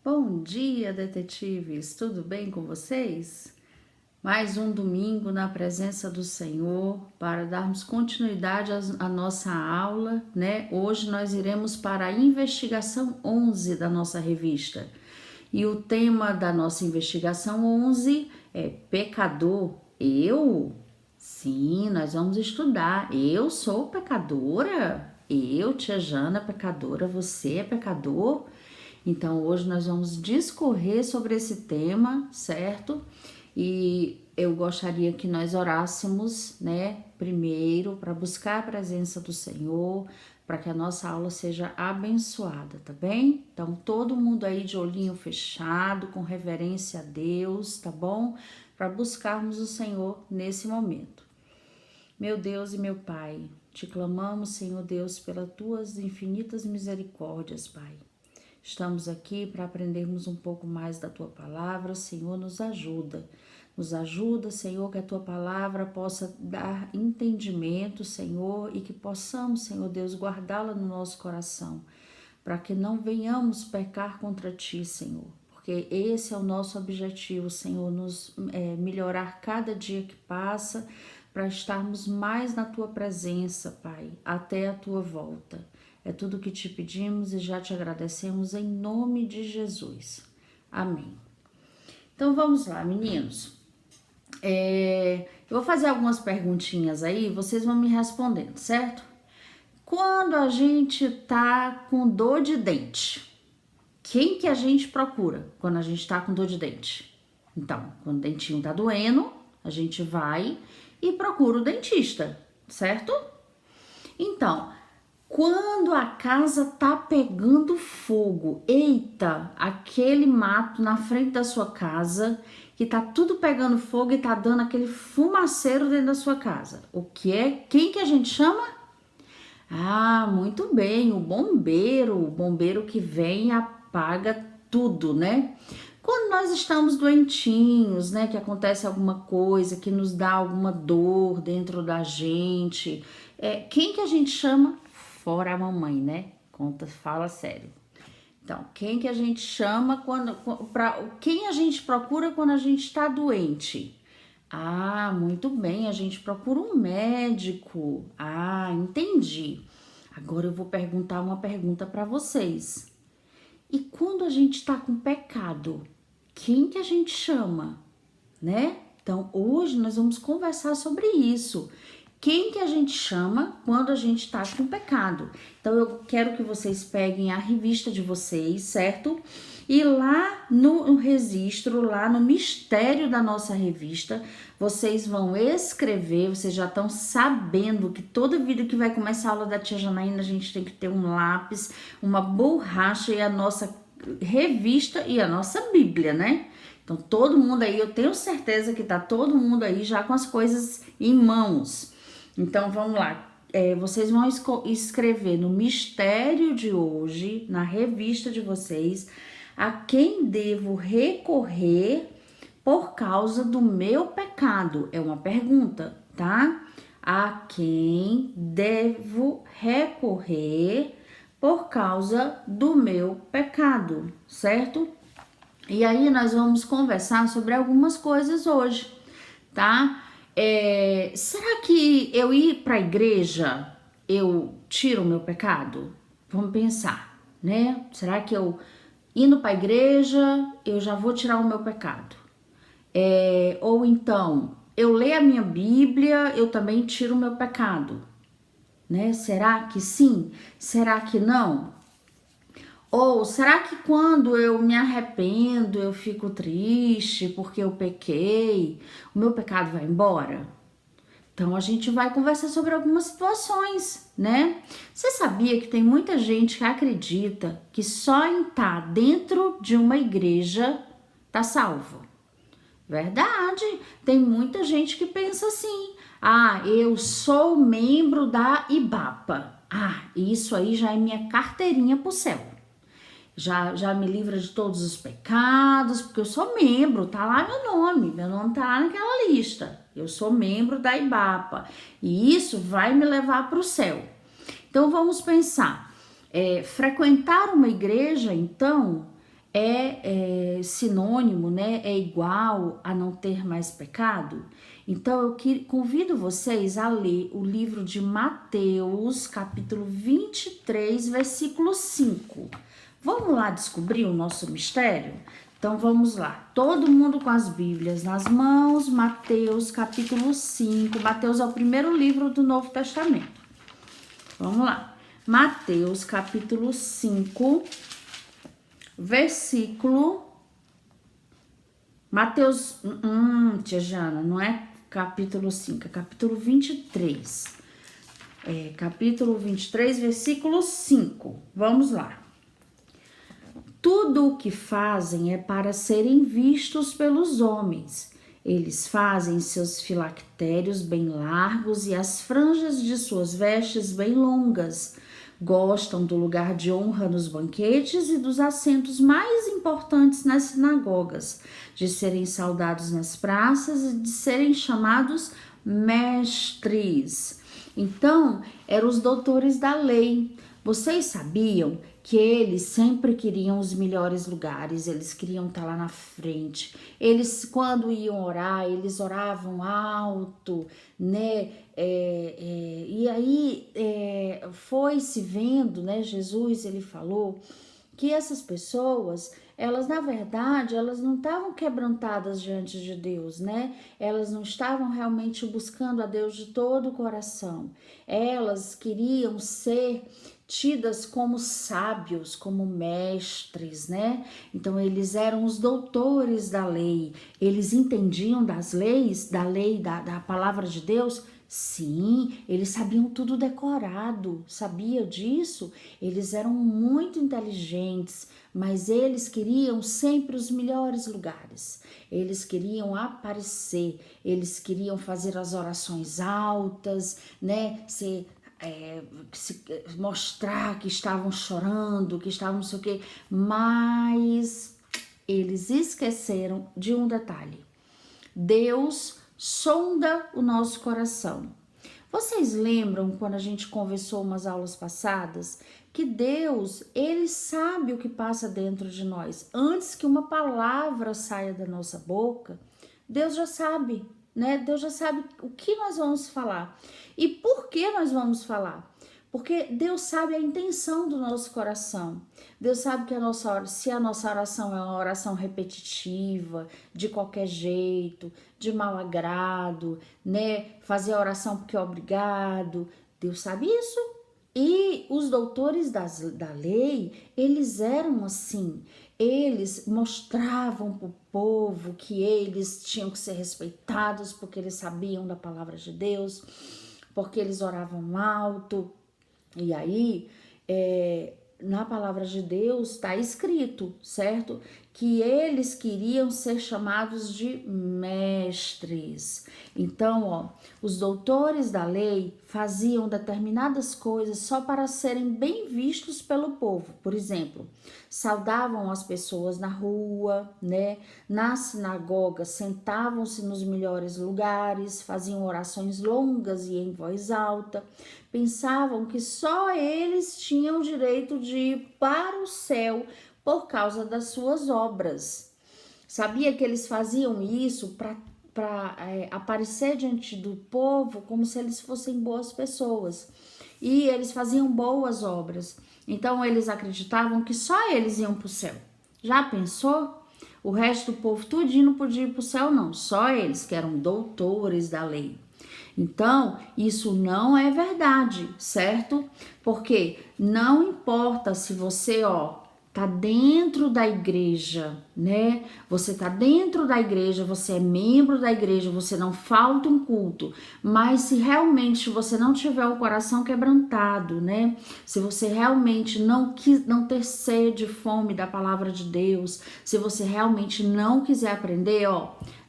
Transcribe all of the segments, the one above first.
Bom dia, detetives! Tudo bem com vocês? Mais um domingo na presença do Senhor para darmos continuidade à nossa aula, né? Hoje nós iremos para a investigação 11 da nossa revista. E o tema da nossa investigação 11 é pecador. Eu? Sim, nós vamos estudar. Eu sou pecadora? Eu, tia Jana, pecadora? Você é pecador? Então, hoje nós vamos discorrer sobre esse tema, certo? E eu gostaria que nós orássemos, né, primeiro, para buscar a presença do Senhor, para que a nossa aula seja abençoada, tá bem? Então, todo mundo aí de olhinho fechado, com reverência a Deus, tá bom? Para buscarmos o Senhor nesse momento. Meu Deus e meu Pai, te clamamos, Senhor Deus, pelas tuas infinitas misericórdias, Pai. Estamos aqui para aprendermos um pouco mais da tua palavra. Senhor, nos ajuda. Nos ajuda, Senhor, que a tua palavra possa dar entendimento, Senhor, e que possamos, Senhor Deus, guardá-la no nosso coração, para que não venhamos pecar contra ti, Senhor. Porque esse é o nosso objetivo, Senhor, nos melhorar cada dia que passa, para estarmos mais na tua presença, Pai, até a tua volta. É tudo que te pedimos e já te agradecemos em nome de Jesus. Amém. Então vamos lá, meninos. Eu vou fazer algumas perguntinhas aí, vocês vão me respondendo, certo? Quando a gente tá com dor de dente, quem que a gente procura quando a gente tá com dor de dente? Então, quando o dentinho tá doendo, a gente vai e procura o dentista, certo? Então, quando a casa tá pegando fogo, eita, aquele mato na frente da sua casa, que tá tudo pegando fogo e tá dando aquele fumaceiro dentro da sua casa. O que é? Quem que a gente chama? Ah, muito bem, o bombeiro que vem e apaga tudo, né? Quando nós estamos doentinhos, né, que acontece alguma coisa, que nos dá alguma dor dentro da gente, quem que a gente chama? Fora a mamãe, né? Fala sério. Então, quem que a gente chama quem a gente procura quando a gente está doente? Ah, muito bem, a gente procura um médico. Ah, entendi. Agora eu vou perguntar uma pergunta para vocês. E quando a gente está com pecado, quem que a gente chama, né? Então, hoje nós vamos conversar sobre isso. Quem que a gente chama quando a gente está com pecado? Então, eu quero que vocês peguem a revista de vocês, certo? E lá no registro, lá no mistério da nossa revista, vocês vão escrever, vocês já estão sabendo que toda vida que vai começar a aula da tia Janaína, a gente tem que ter um lápis, uma borracha e a nossa revista e a nossa Bíblia, né? Então, todo mundo aí, eu tenho certeza que tá todo mundo aí já com as coisas em mãos. Então, vamos lá. Vocês vão escrever no mistério de hoje, na revista de vocês, a quem devo recorrer por causa do meu pecado. É uma pergunta, tá? A quem devo recorrer por causa do meu pecado, certo? E aí nós vamos conversar sobre algumas coisas hoje, tá? Será que eu ir para a igreja eu tiro o meu pecado? Vamos pensar, né? Será que eu indo para a igreja eu já vou tirar o meu pecado? Ou então eu leio a minha Bíblia, eu também tiro o meu pecado, né? Será que sim? Será que não? Ou será que quando eu me arrependo, eu fico triste porque eu pequei, o meu pecado vai embora? Então a gente vai conversar sobre algumas situações, né? Você sabia que tem muita gente que acredita que só em estar dentro de uma igreja tá salvo? Verdade, tem muita gente que pensa assim: ah, eu sou membro da IBAPA. Ah, isso aí já é minha carteirinha pro céu. Já me livra de todos os pecados, porque eu sou membro, tá lá meu nome tá lá naquela lista. Eu sou membro da IBAPA e isso vai me levar para o céu. Então vamos pensar, frequentar uma igreja, então, é sinônimo, né? É igual a não ter mais pecado? Então eu convido vocês a ler o livro de Mateus, capítulo 23, versículo 5. Vamos lá descobrir o nosso mistério? Então vamos lá, todo mundo com as Bíblias nas mãos, Mateus capítulo 5. Mateus é o primeiro livro do Novo Testamento. Vamos lá, Mateus capítulo 5, versículo... Mateus, tia Jana, não é capítulo 5, é capítulo 23. Capítulo 23, versículo 5. Vamos lá. Tudo o que fazem é para serem vistos pelos homens. Eles fazem seus filactérios bem largos e as franjas de suas vestes bem longas. Gostam do lugar de honra nos banquetes e dos assentos mais importantes nas sinagogas, de serem saudados nas praças e de serem chamados mestres. Então, eram os doutores da lei. Vocês sabiam que eles sempre queriam os melhores lugares, eles queriam estar lá na frente. Eles, quando iam orar, eles oravam alto, né? E aí foi se vendo, né? Jesus, ele falou que essas pessoas, elas na verdade, elas não estavam quebrantadas diante de Deus, né? Elas não estavam realmente buscando a Deus de todo o coração. Elas queriam ser tidas como sábios, como mestres, né? Então eles eram os doutores da lei. Eles entendiam das leis, da palavra de Deus. Sim, eles sabiam tudo decorado, sabia disso? Eles eram muito inteligentes, mas eles queriam sempre os melhores lugares. Eles queriam aparecer, eles queriam fazer as orações altas, né? Mostrar que estavam chorando, que estavam não sei o quê, mas eles esqueceram de um detalhe. Deus sonda o nosso coração. Vocês lembram quando a gente conversou umas aulas passadas que Deus, ele sabe o que passa dentro de nós. Antes que uma palavra saia da nossa boca, Deus já sabe, né? Deus já sabe o que nós vamos falar. E por que nós vamos falar? Porque Deus sabe a intenção do nosso coração. Deus sabe que se a nossa oração é uma oração repetitiva, de qualquer jeito, de mau agrado, né? Fazer a oração porque é obrigado. Deus sabe isso. E os doutores da lei, eles eram assim. Eles mostravam para o povo que eles tinham que ser respeitados porque eles sabiam da palavra de Deus, porque eles oravam alto. E aí, na palavra de Deus está escrito, certo? Que eles queriam ser chamados de mestres. Então, ó, os doutores da lei faziam determinadas coisas só para serem bem vistos pelo povo. Por exemplo, saudavam as pessoas na rua, né? Na sinagoga, sentavam-se nos melhores lugares, faziam orações longas e em voz alta. Pensavam que só eles tinham o direito de ir para o céu por causa das suas obras. Sabia que eles faziam isso para aparecer diante do povo como se eles fossem boas pessoas. E eles faziam boas obras. Então eles acreditavam que só eles iam para o céu. Já pensou? O resto do povo tudinho não podia ir para o céu, não. Só eles, que eram doutores da lei. Então, isso não é verdade, certo? Porque não importa se você, tá dentro da igreja, né? Você tá dentro da igreja, você é membro da igreja, você não falta um culto, mas se realmente você não tiver o coração quebrantado, né? Se você realmente não ter sede, fome da palavra de Deus, se você realmente não quiser aprender,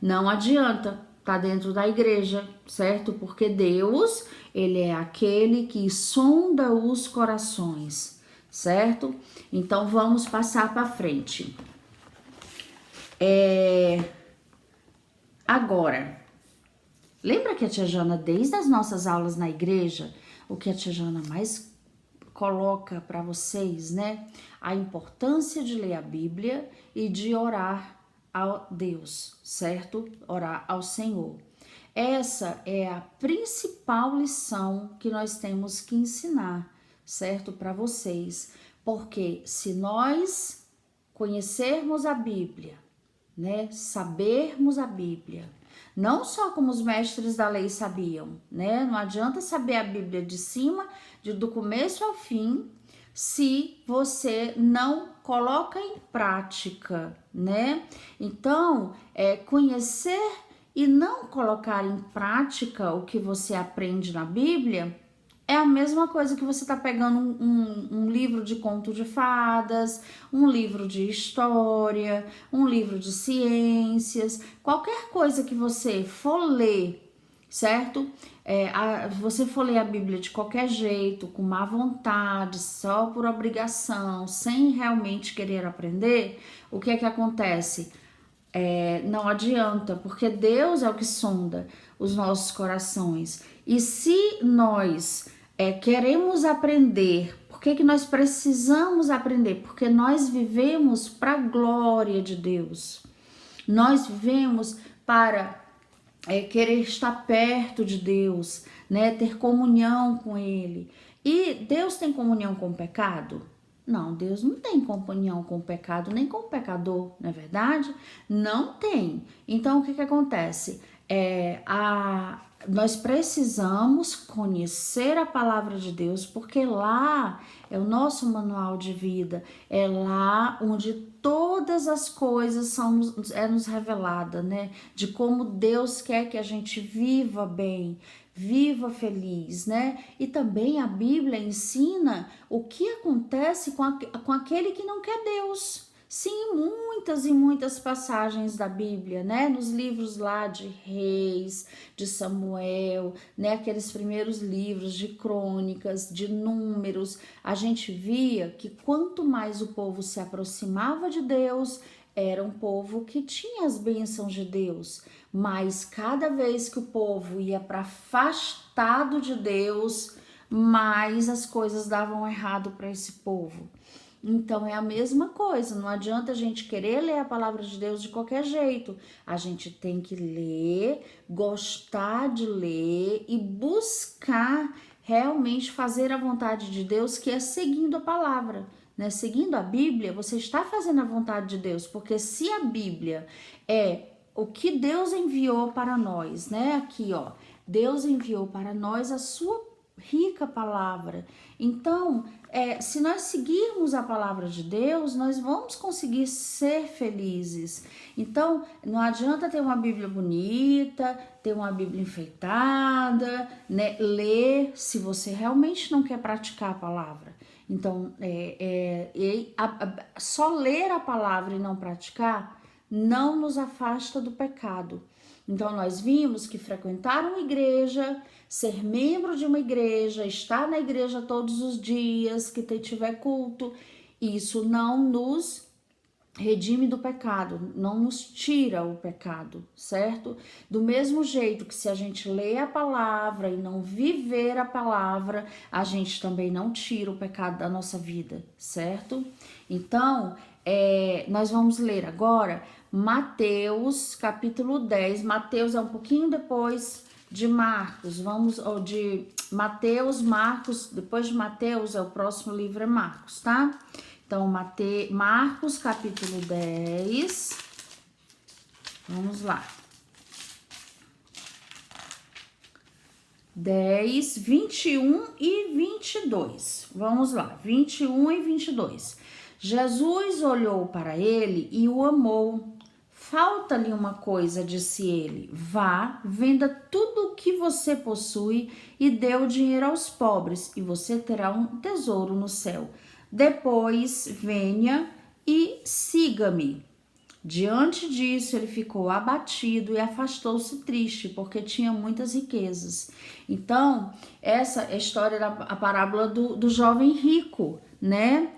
não adianta. Tá dentro da igreja, certo? Porque Deus, ele é aquele que sonda os corações, certo? Então vamos passar para frente. Agora, lembra que a tia Jana, desde as nossas aulas na igreja, o que a tia Jana mais coloca para vocês, né, a importância de ler a Bíblia e de orar a Deus, certo? Orar ao Senhor. Essa é a principal lição que nós temos que ensinar, certo? Para vocês. Porque se nós conhecermos a Bíblia, né? Sabermos a Bíblia, não só como os mestres da lei sabiam, né? Não adianta saber a Bíblia de cima, do começo ao fim, se você não coloca em prática, né? Então, conhecer e não colocar em prática o que você aprende na Bíblia é a mesma coisa que você está pegando um livro de conto de fadas, um livro de história, um livro de ciências, qualquer coisa que você for ler, certo? Você for ler a Bíblia de qualquer jeito, com má vontade, só por obrigação, sem realmente querer aprender, o que é que acontece? Não adianta, porque Deus é o que sonda os nossos corações. E se nós queremos aprender, por que nós precisamos aprender? Porque nós vivemos para a glória de Deus. Nós vivemos para querer estar perto de Deus, né? Ter comunhão com Ele. E Deus tem comunhão com o pecado? Não, Deus não tem comunhão com o pecado, nem com o pecador, não é verdade? Não tem. Então, o que acontece? Nós precisamos conhecer a palavra de Deus, porque lá é o nosso manual de vida, é lá onde todas as coisas nos revelada, né? De como Deus quer que a gente viva bem, viva feliz, né? E também a Bíblia ensina o que acontece com aquele que não quer Deus. Sim, muitas e muitas passagens da Bíblia, né? Nos livros lá de Reis, de Samuel, né? Aqueles primeiros livros de crônicas, de números, a gente via que quanto mais o povo se aproximava de Deus, era um povo que tinha as bênçãos de Deus, mas cada vez que o povo ia para afastado de Deus, mais as coisas davam errado para esse povo. Então é a mesma coisa, não adianta a gente querer ler a palavra de Deus de qualquer jeito. A gente tem que ler, gostar de ler e buscar realmente fazer a vontade de Deus, que é seguindo a palavra, né? Seguindo a Bíblia, você está fazendo a vontade de Deus, porque se a Bíblia é o que Deus enviou para nós, né? Aqui, ó, Deus enviou para nós a sua rica palavra. Então, se nós seguirmos a palavra de Deus, nós vamos conseguir ser felizes. Então, não adianta ter uma Bíblia bonita, ter uma Bíblia enfeitada, né? Ler se você realmente não quer praticar a palavra. Então, só ler a palavra e não praticar não nos afasta do pecado. Então, nós vimos que frequentar uma igreja, ser membro de uma igreja, estar na igreja todos os dias que tiver culto, isso não nos redime do pecado, não nos tira o pecado, certo? Do mesmo jeito que se a gente lê a palavra e não viver a palavra, a gente também não tira o pecado da nossa vida, certo? Então, nós vamos ler agora Mateus, capítulo 10. Mateus é um pouquinho depois de Marcos. De Mateus, Marcos, depois de Mateus, o próximo livro é Marcos, tá? Então, Marcos, capítulo 10. Vamos lá. 10, 21 e 22. Vamos lá, 21 e 22. Jesus olhou para ele e o amou. Falta-lhe uma coisa, disse ele. Vá, venda tudo o que você possui e dê o dinheiro aos pobres, e você terá um tesouro no céu. Depois, venha e siga-me. Diante disso, ele ficou abatido e afastou-se triste, porque tinha muitas riquezas. Então, essa é a história da parábola do jovem rico, né?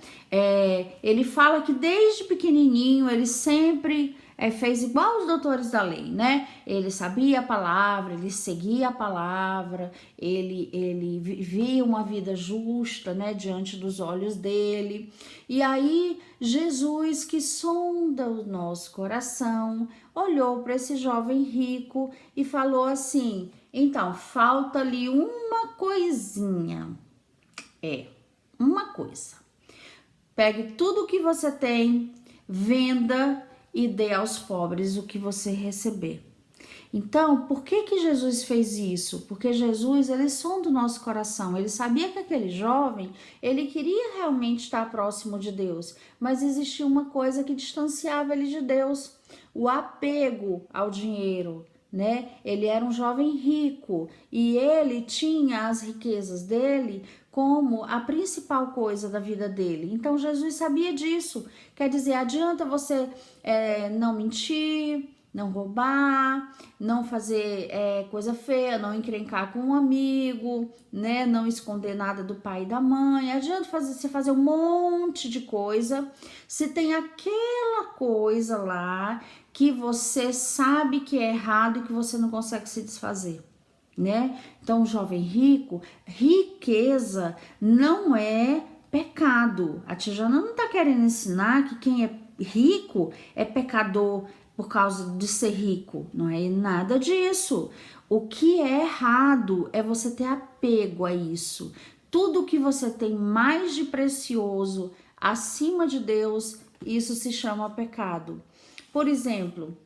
Ele fala que desde pequenininho ele sempre fez igual os doutores da lei, né? Ele sabia a palavra, ele seguia a palavra, ele vivia uma vida justa, né? Diante dos olhos dele. E aí Jesus, que sonda o nosso coração, olhou para esse jovem rico e falou assim: então, falta-lhe uma coisinha. Uma coisa. Pegue tudo o que você tem, venda e dê aos pobres o que você receber. Então, por que Jesus fez isso? Porque Jesus, ele sonda o nosso coração. Ele sabia que aquele jovem, ele queria realmente estar próximo de Deus, mas existia uma coisa que distanciava ele de Deus, o apego ao dinheiro, né? Ele era um jovem rico e ele tinha as riquezas dele como a principal coisa da vida dele. Então Jesus sabia disso. Quer dizer, adianta você não mentir, não roubar, não fazer coisa feia, não encrencar com um amigo, né? Não esconder nada do pai e da mãe. Adianta você fazer um monte de coisa se tem aquela coisa lá que você sabe que é errado e que você não consegue se desfazer, né? Então, o jovem rico, riqueza não é pecado. A Tijana não tá querendo ensinar que quem é rico é pecador por causa de ser rico. Não é nada disso. O que é errado é você ter apego a isso. Tudo que você tem mais de precioso acima de Deus, isso se chama pecado. Por exemplo,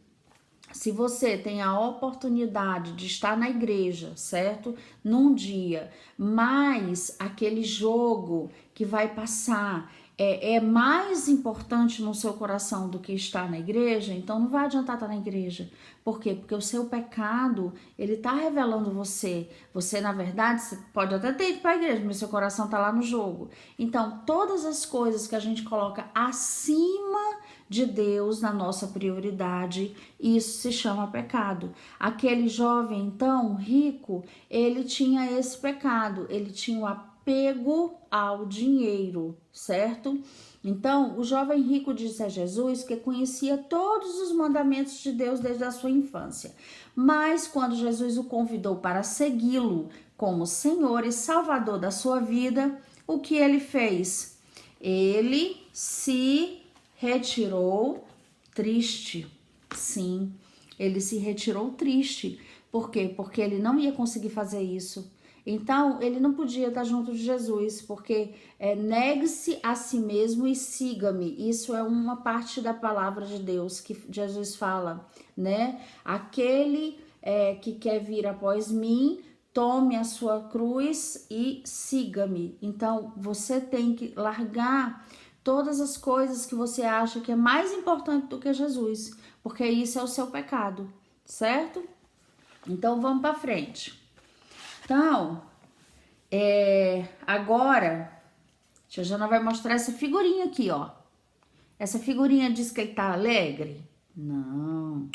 se você tem a oportunidade de estar na igreja, certo? Num dia, mas aquele jogo que vai passar é mais importante no seu coração do que estar na igreja, então não vai adiantar estar na igreja. Por quê? Porque o seu pecado, ele tá revelando você. Você, na verdade, você pode até ter ido para a igreja, mas seu coração tá lá no jogo. Então, todas as coisas que a gente coloca acima de Deus na nossa prioridade, isso se chama pecado. Aquele jovem, então, rico, ele tinha esse pecado, ele tinha o apego ao dinheiro, certo? Então, o jovem rico disse a Jesus que conhecia todos os mandamentos de Deus desde a sua infância. Mas quando Jesus o convidou para segui-lo como Senhor e Salvador da sua vida, o que ele fez? Ele se retirou triste. Sim, ele se retirou triste. Por quê? Porque ele não ia conseguir fazer isso. Então, ele não podia estar junto de Jesus, porque negue-se a si mesmo e siga-me. Isso é uma parte da palavra de Deus que Jesus fala, né? Aquele que quer vir após mim, tome a sua cruz e siga-me. Então, você tem que largar todas as coisas que você acha que é mais importante do que Jesus, porque isso é o seu pecado, certo? Então, vamos para frente. Então, agora, a tia Jana vai mostrar essa figurinha aqui, ó. Essa figurinha diz que ele tá alegre? Não.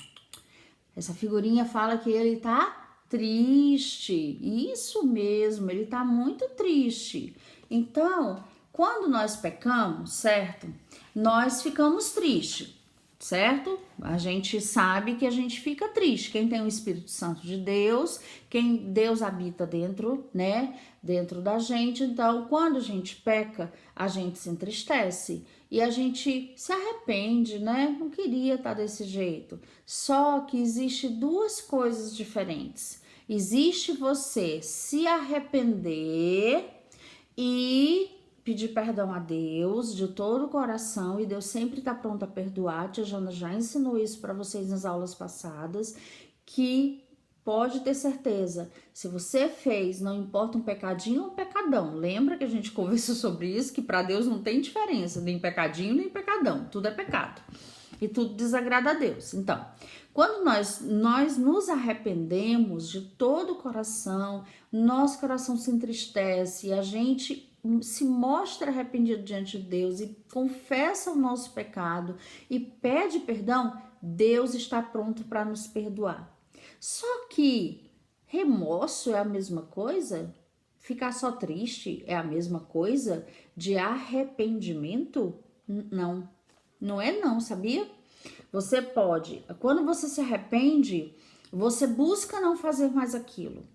Essa figurinha fala que ele tá triste. Isso mesmo, ele tá muito triste. Então, quando nós pecamos, certo? Nós ficamos tristes, certo? A gente sabe que a gente fica triste. Quem tem o Espírito Santo de Deus, quem Deus habita dentro, né? Dentro da gente. Então, quando a gente peca, a gente se entristece e a gente se arrepende, né? Não queria estar desse jeito. Só que existe duas coisas diferentes. Existe você se arrepender e pedir perdão a Deus de todo o coração, e Deus sempre está pronto a perdoar. A tia Jana já ensinou isso para vocês nas aulas passadas, que pode ter certeza, se você fez, não importa um pecadinho ou um pecadão. Lembra que a gente conversou sobre isso, que para Deus não tem diferença, nem pecadinho nem pecadão, tudo é pecado. E tudo desagrada a Deus. Então, quando nós nos arrependemos de todo o coração, nosso coração se entristece e a gente se mostra arrependido diante de Deus e confessa o nosso pecado e pede perdão, Deus está pronto para nos perdoar. Só que remorso é a mesma coisa? ficar só triste é a mesma coisa de arrependimento? Não, não é não, sabia? Você pode, quando você se arrepende, você busca não fazer mais aquilo.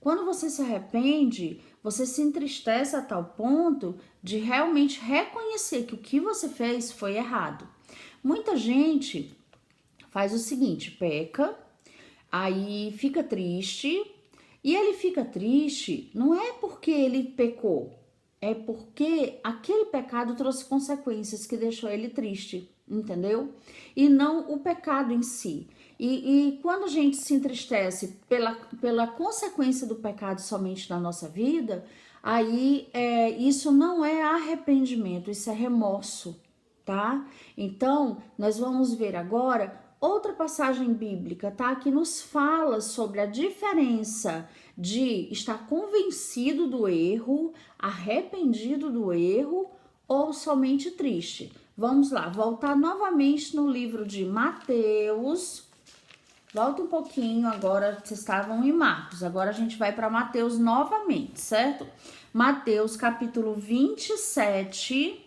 Quando você se arrepende, você se entristece a tal ponto de realmente reconhecer que o que você fez foi errado. Muita gente faz o seguinte, peca, aí fica triste, e ele fica triste não é porque ele pecou, é porque aquele pecado trouxe consequências que deixou ele triste, entendeu? E não o pecado em si. E quando a gente se entristece pela consequência do pecado somente na nossa vida, aí isso não é arrependimento, isso é remorso, tá? Então, nós vamos ver agora outra passagem bíblica, tá? Que nos fala sobre a diferença de estar convencido do erro, arrependido do erro ou somente triste. Vamos lá, voltar novamente no livro de Mateus. Volta um pouquinho, agora vocês estavam em Marcos, agora a gente vai para Mateus novamente, certo? Mateus capítulo 27,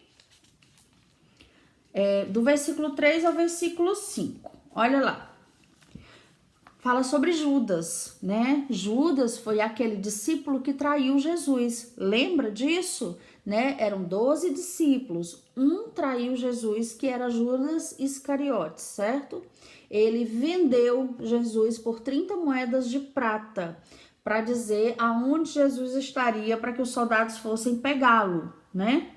do versículo 3 ao versículo 5. Olha lá. Fala sobre Judas, né? Judas foi aquele discípulo que traiu Jesus. Lembra disso? Né? Eram 12 discípulos. Um traiu Jesus, que era Judas Iscariotes, certo? Ele vendeu Jesus por 30 moedas de prata para dizer aonde Jesus estaria para que os soldados fossem pegá-lo, né?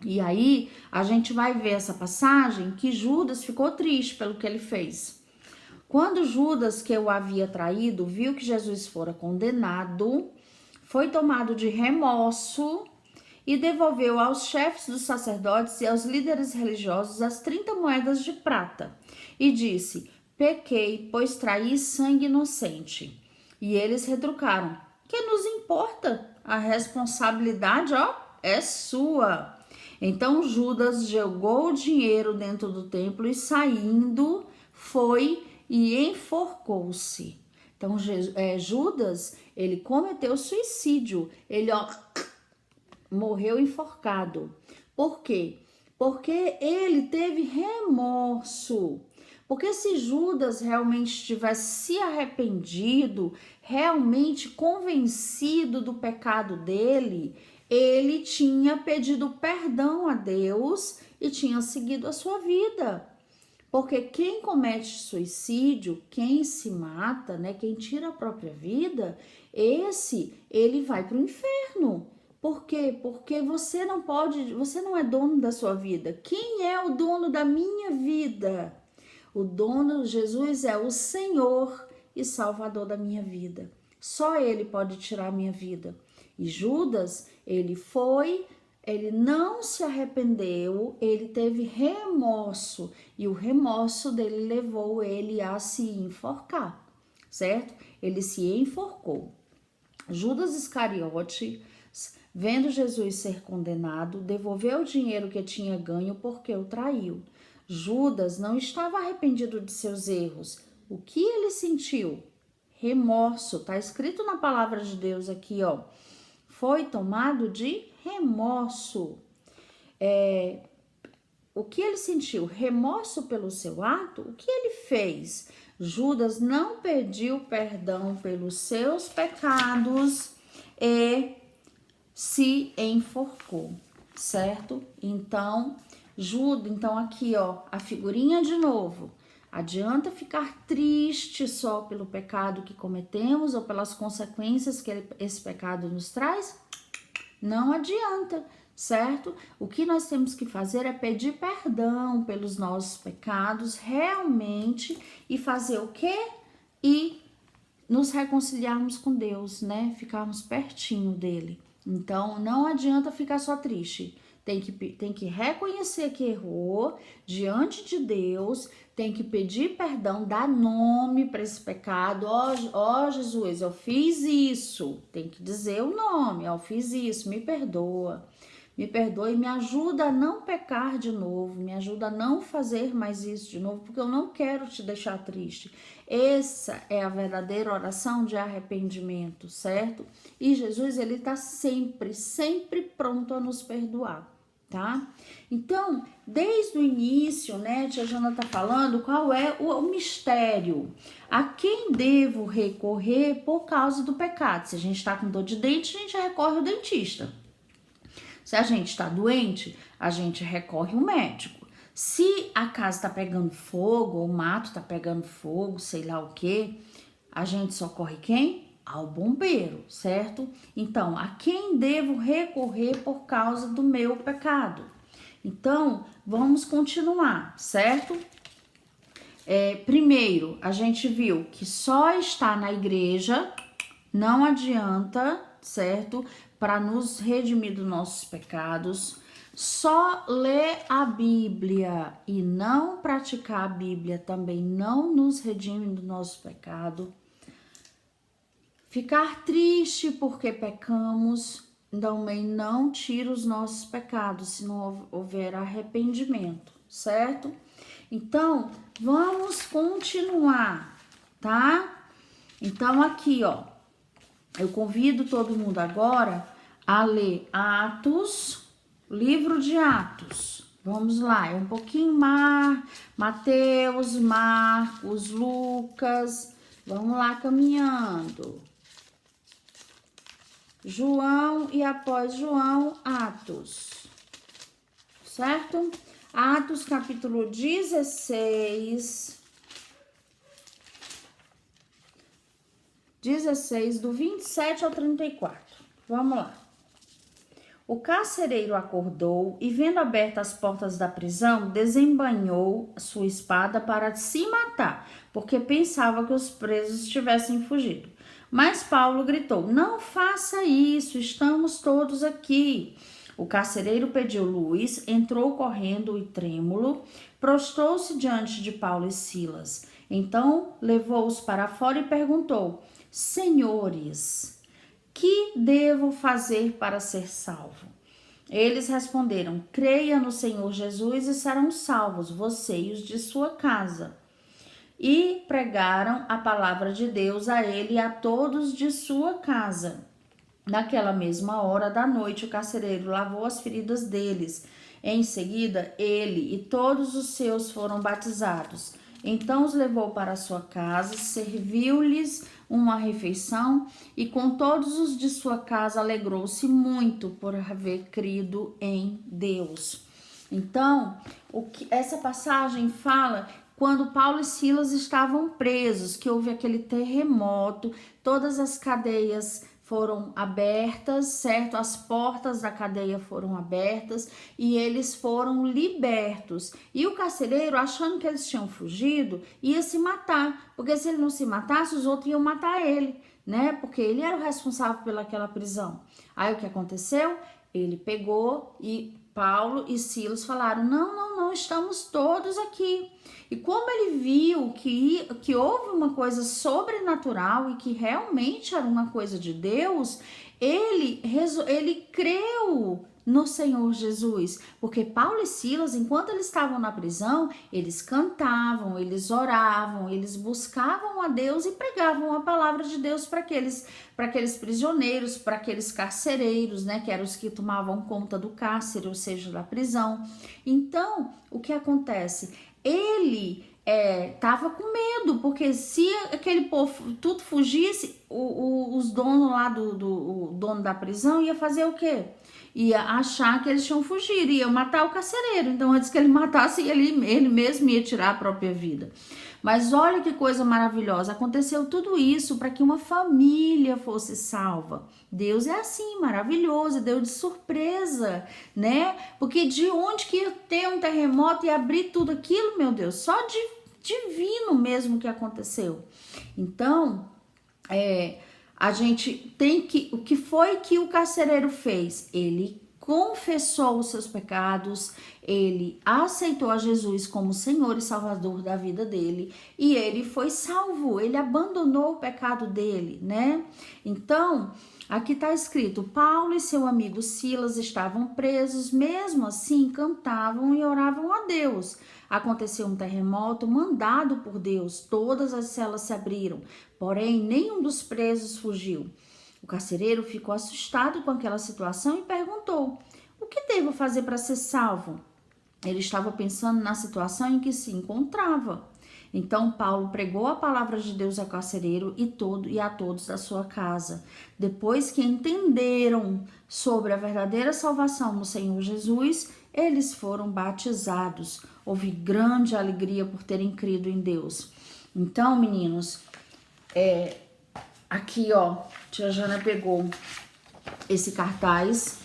E aí a gente vai ver essa passagem que Judas ficou triste pelo que ele fez. Quando Judas, que o havia traído, viu que Jesus fora condenado, foi tomado de remorso e devolveu aos chefes dos sacerdotes e aos líderes religiosos as 30 moedas de prata. E disse, pequei, pois traí sangue inocente. E eles retrucaram, que nos importa? A responsabilidade, é sua. Então Judas jogou o dinheiro dentro do templo e saindo foi e enforcou-se. Então Judas, ele cometeu suicídio, ele morreu enforcado. Por quê? Porque ele teve remorso. Porque se Judas realmente tivesse se arrependido, realmente convencido do pecado dele, ele tinha pedido perdão a Deus e tinha seguido a sua vida. Porque quem comete suicídio, quem se mata, né, quem tira a própria vida, ele vai para o inferno. Por quê? Porque você não é dono da sua vida. Quem é o dono da minha vida? O dono, Jesus, é o Senhor e Salvador da minha vida. Só Ele pode tirar a minha vida. E Judas, ele não se arrependeu, ele teve remorso e o remorso dele levou ele a se enforcar, certo? Ele se enforcou. Judas Iscariote, vendo Jesus ser condenado, devolveu o dinheiro que tinha ganho porque o traiu. Judas não estava arrependido de seus erros. O que ele sentiu? Remorso. Tá escrito na palavra de Deus aqui, foi tomado de remorso. O que ele sentiu? Remorso pelo seu ato? O que ele fez? Judas não pediu perdão pelos seus pecados e se enforcou, certo? Então aqui, a figurinha de novo. Adianta ficar triste só pelo pecado que cometemos ou pelas consequências que esse pecado nos traz? Não adianta, certo? O que nós temos que fazer é pedir perdão pelos nossos pecados realmente e fazer o quê? E nos reconciliarmos com Deus, né? Ficarmos pertinho dele. Então, não adianta ficar só triste. Tem que reconhecer que errou diante de Deus, tem que pedir perdão, dar nome para esse pecado. Ó Jesus, eu fiz isso. Tem que dizer o nome, eu fiz isso, me perdoa. Me perdoa e me ajuda a não pecar de novo, me ajuda a não fazer mais isso de novo, porque eu não quero te deixar triste. Essa é a verdadeira oração de arrependimento, certo? E Jesus, ele tá sempre pronto a nos perdoar, tá? Então, desde o início, né, a tia Jana tá falando qual é o mistério. A quem devo recorrer por causa do pecado? Se a gente tá com dor de dente, a gente recorre ao dentista. Se a gente está doente, a gente recorre ao médico. Se a casa está pegando fogo, ou o mato está pegando fogo, sei lá o que, a gente socorre quem? Ao bombeiro, certo? Então, a quem devo recorrer por causa do meu pecado? Então, vamos continuar, certo? Primeiro, a gente viu que só estar na igreja não adianta, certo? Para nos redimir dos nossos pecados. Só ler a Bíblia e não praticar a Bíblia também não nos redime do nosso pecado. Ficar triste porque pecamos também não tira os nossos pecados, se não houver arrependimento, certo? Então, vamos continuar, tá? Então, aqui, ó, eu convido todo mundo agora a ler Atos, livro de Atos. Vamos lá, é um pouquinho Mateus, Marcos, Lucas. Vamos lá caminhando. João e após João, Atos. Certo? Atos capítulo 16, do 27 ao 34. Vamos lá. O carcereiro acordou e, vendo abertas as portas da prisão, desembainhou sua espada para se matar, porque pensava que os presos tivessem fugido. Mas Paulo gritou: não faça isso, estamos todos aqui. O carcereiro pediu luz, entrou correndo e trêmulo, prostrou-se diante de Paulo e Silas. Então levou-os para fora e perguntou: senhores, que devo fazer para ser salvo? Eles responderam: creia no Senhor Jesus e serão salvos, você e os de sua casa. E pregaram a palavra de Deus a ele e a todos de sua casa. Naquela mesma hora da noite, o carcereiro lavou as feridas deles. Em seguida, ele e todos os seus foram batizados. Então os levou para sua casa, serviu-lhes uma refeição e com todos os de sua casa alegrou-se muito por haver crido em Deus. Então, essa passagem fala quando Paulo e Silas estavam presos, que houve aquele terremoto, todas as cadeias foram abertas, certo? As portas da cadeia foram abertas e eles foram libertos. E o carcereiro, achando que eles tinham fugido, ia se matar, porque se ele não se matasse, os outros iam matar ele, né? Porque ele era o responsável pelaquela prisão. Aí o que aconteceu? Ele pegou e Paulo e Silas falaram: não, estamos todos aqui. E como ele viu que houve uma coisa sobrenatural e que realmente era uma coisa de Deus, ele creu no Senhor Jesus, porque Paulo e Silas, enquanto eles estavam na prisão, eles cantavam, eles oravam, eles buscavam a Deus e pregavam a palavra de Deus para aqueles prisioneiros, para aqueles carcereiros, né, que eram os que tomavam conta do cárcere, ou seja, da prisão. Então, o que acontece? Ele tava com medo, porque se aquele povo tudo fugisse, os donos lá o dono da prisão ia fazer o quê? Ia achar que eles tinham fugido, ia matar o carcereiro. Então, antes que ele matasse, ele mesmo ia tirar a própria vida. Mas olha que coisa maravilhosa, aconteceu tudo isso para que uma família fosse salva. Deus é assim, maravilhoso, Deus de surpresa, né? Porque de onde que ia ter um terremoto e abrir tudo aquilo, meu Deus? Só de divino mesmo que aconteceu. Então, a gente tem que... O que foi que o carcereiro fez? Ele confessou os seus pecados, ele aceitou a Jesus como Senhor e Salvador da vida dele e ele foi salvo, ele abandonou o pecado dele, né? Então, Aqui está escrito: Paulo e seu amigo Silas estavam presos, mesmo assim cantavam e oravam a Deus. Aconteceu um terremoto mandado por Deus, todas as celas se abriram, porém nenhum dos presos fugiu. O carcereiro ficou assustado com aquela situação e perguntou: o que devo fazer para ser salvo? Ele estava pensando na situação em que se encontrava. Então Paulo pregou a palavra de Deus ao carcereiro e a todos da sua casa. Depois que entenderam sobre a verdadeira salvação no Senhor Jesus, eles foram batizados. Houve grande alegria por terem crido em Deus. Então, meninos, aqui ó, tia Jana pegou esse cartaz,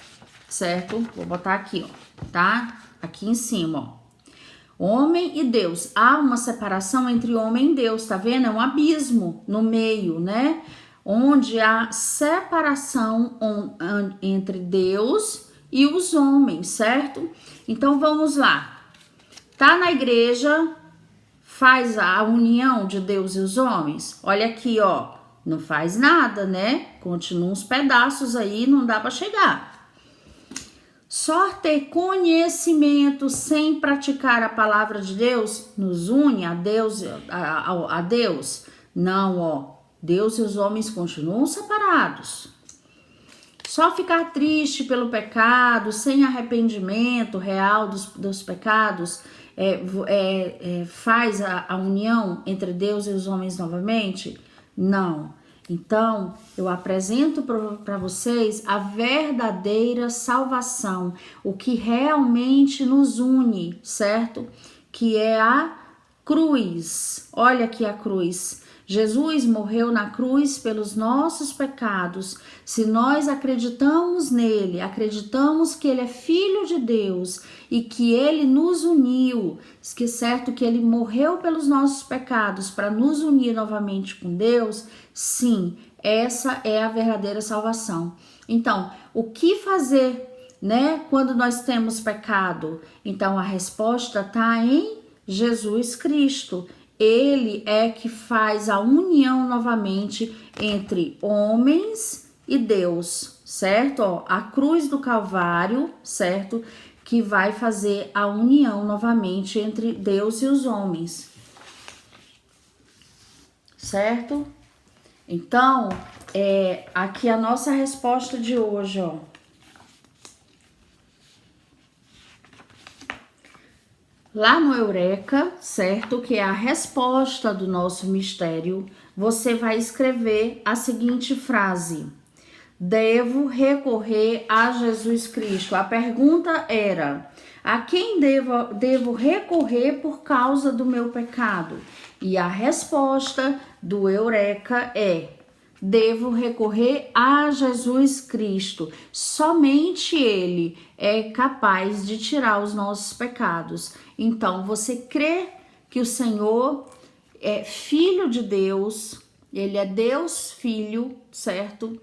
certo? Vou botar aqui, ó, tá? Aqui em cima, ó. Homem e Deus. Há uma separação entre homem e Deus, tá vendo? É um abismo no meio, né? Onde há separação entre Deus e os homens, certo? Então vamos lá. Tá na igreja, faz a união de Deus e os homens. Olha aqui, ó. Não faz nada, né? Continuam uns pedaços aí, não dá para chegar. Só ter conhecimento sem praticar a palavra de Deus nos une a Deus, a Deus? Não, ó. Deus e os homens continuam separados. Só ficar triste pelo pecado, sem arrependimento real dos pecados, faz a união entre Deus e os homens novamente? Não. Então, eu apresento para vocês a verdadeira salvação, o que realmente nos une, certo? Que é a cruz. Olha aqui a cruz. Jesus morreu na cruz pelos nossos pecados. Se nós acreditamos nele, acreditamos que ele é filho de Deus e que ele nos uniu, que certo que ele morreu pelos nossos pecados para nos unir novamente com Deus, sim, essa é a verdadeira salvação. Então, o que fazer, né, quando nós temos pecado? Então, a resposta está em Jesus Cristo. Ele é que faz a união novamente entre homens e Deus, certo? Ó, a cruz do Calvário, certo? Que vai fazer a união novamente entre Deus e os homens, certo? Então, aqui a nossa resposta de hoje, ó. Lá no Eureka, certo? Que é a resposta do nosso mistério, você vai escrever a seguinte frase: devo recorrer a Jesus Cristo. A pergunta era: a quem devo recorrer por causa do meu pecado? E a resposta do Eureka é: devo recorrer a Jesus Cristo. Somente Ele é capaz de tirar os nossos pecados. Então, você crê que o Senhor é Filho de Deus, Ele é Deus Filho, certo?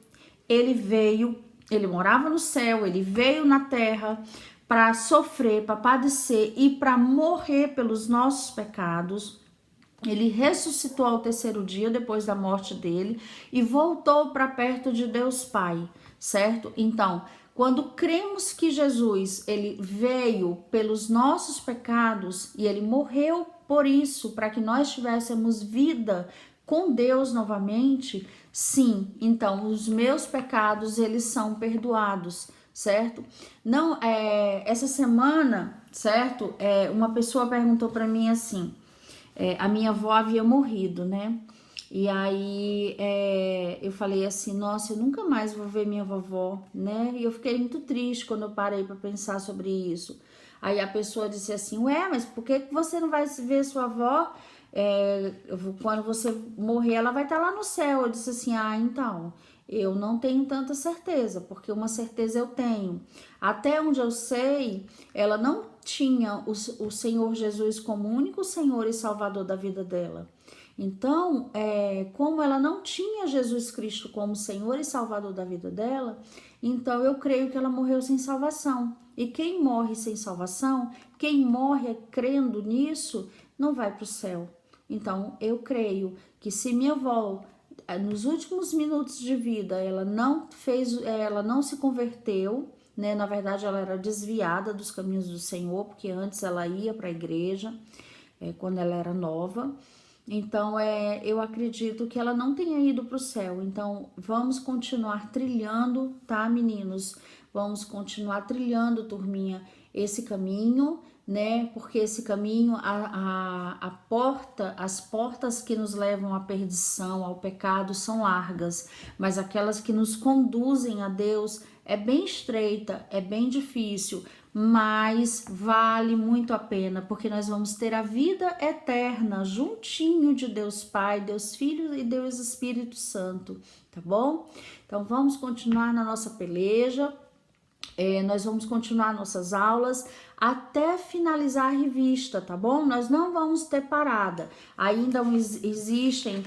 Ele morava no céu, Ele veio na terra para sofrer, para padecer e para morrer pelos nossos pecados. Ele ressuscitou ao terceiro dia depois da morte dele e voltou para perto de Deus Pai, certo? Então, quando cremos que Jesus, ele veio pelos nossos pecados e ele morreu por isso, para que nós tivéssemos vida com Deus novamente, sim, então os meus pecados, eles são perdoados, certo? Não, essa semana, certo? Uma pessoa perguntou para mim assim, a minha avó havia morrido, né? E aí eu falei assim, nossa, eu nunca mais vou ver minha vovó, né? E eu fiquei muito triste quando eu parei para pensar sobre isso. Aí a pessoa disse assim, ué, mas por que você não vai ver sua avó? Quando você morrer, ela vai estar lá no céu. Eu disse assim, então, eu não tenho tanta certeza, porque uma certeza eu tenho. Até onde eu sei, ela não tinha o Senhor Jesus como único Senhor e Salvador da vida dela. Então, como ela não tinha Jesus Cristo como Senhor e Salvador da vida dela, então eu creio que ela morreu sem salvação. E quem morre sem salvação, quem morre crendo nisso, não vai para o céu. Então, eu creio que se minha avó nos últimos minutos de vida, ela não se converteu, né? Na verdade, ela era desviada dos caminhos do Senhor, porque antes ela ia para a igreja, quando ela era nova. Então, eu acredito que ela não tenha ido para o céu. Então, vamos continuar trilhando, tá, meninos? Vamos continuar trilhando, turminha, esse caminho, né? Porque esse caminho, as portas que nos levam à perdição, ao pecado, são largas, mas aquelas que nos conduzem a Deus é bem estreita, é bem difícil, mas vale muito a pena, porque nós vamos ter a vida eterna juntinho de Deus Pai, Deus Filho e Deus Espírito Santo, tá bom? Então vamos continuar na nossa peleja. Nós vamos continuar nossas aulas até finalizar a revista, tá bom? Nós não vamos ter parada. Ainda existem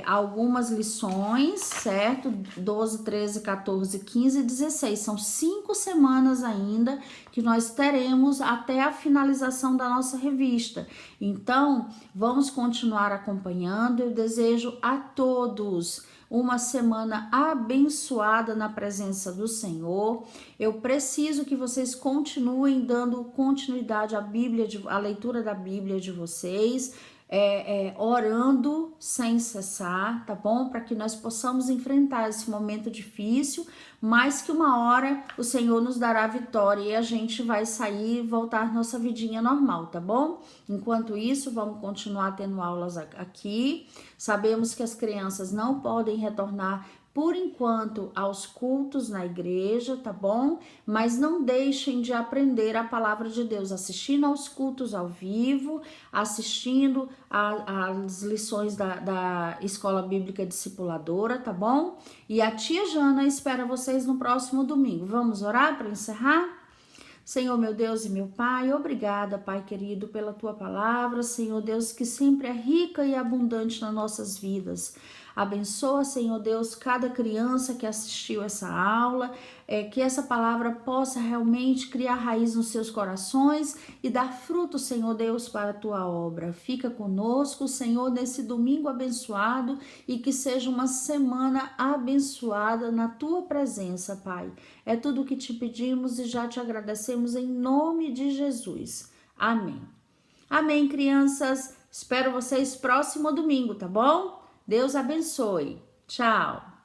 algumas lições, certo? 12, 13, 14, 15 e 16. São 5 semanas ainda que nós teremos até a finalização da nossa revista. Então, vamos continuar acompanhando. Eu desejo a todos uma semana abençoada na presença do Senhor. Eu preciso que vocês continuem dando continuidade à leitura da Bíblia de vocês, orando sem cessar, tá bom? Para que nós possamos enfrentar esse momento difícil, mas que uma hora o Senhor nos dará vitória e a gente vai sair e voltar nossa vidinha normal, tá bom? Enquanto isso, vamos continuar tendo aulas aqui. Sabemos que as crianças não podem retornar por enquanto aos cultos na igreja, tá bom? Mas não deixem de aprender a palavra de Deus, assistindo aos cultos ao vivo, assistindo às lições da Escola Bíblica Discipuladora, tá bom? E a tia Jana espera vocês no próximo domingo. Vamos orar para encerrar? Senhor, meu Deus e meu Pai, obrigada, Pai querido, pela Tua palavra, Senhor Deus, que sempre é rica e abundante nas nossas vidas. Abençoa, Senhor Deus, cada criança que assistiu essa aula, que essa palavra possa realmente criar raiz nos seus corações e dar fruto, Senhor Deus, para a Tua obra. Fica conosco, Senhor, nesse domingo abençoado e que seja uma semana abençoada na Tua presença, Pai. É tudo o que te pedimos e já te agradecemos em nome de Jesus. Amém. Amém, crianças. Espero vocês próximo domingo, tá bom? Deus abençoe. Tchau.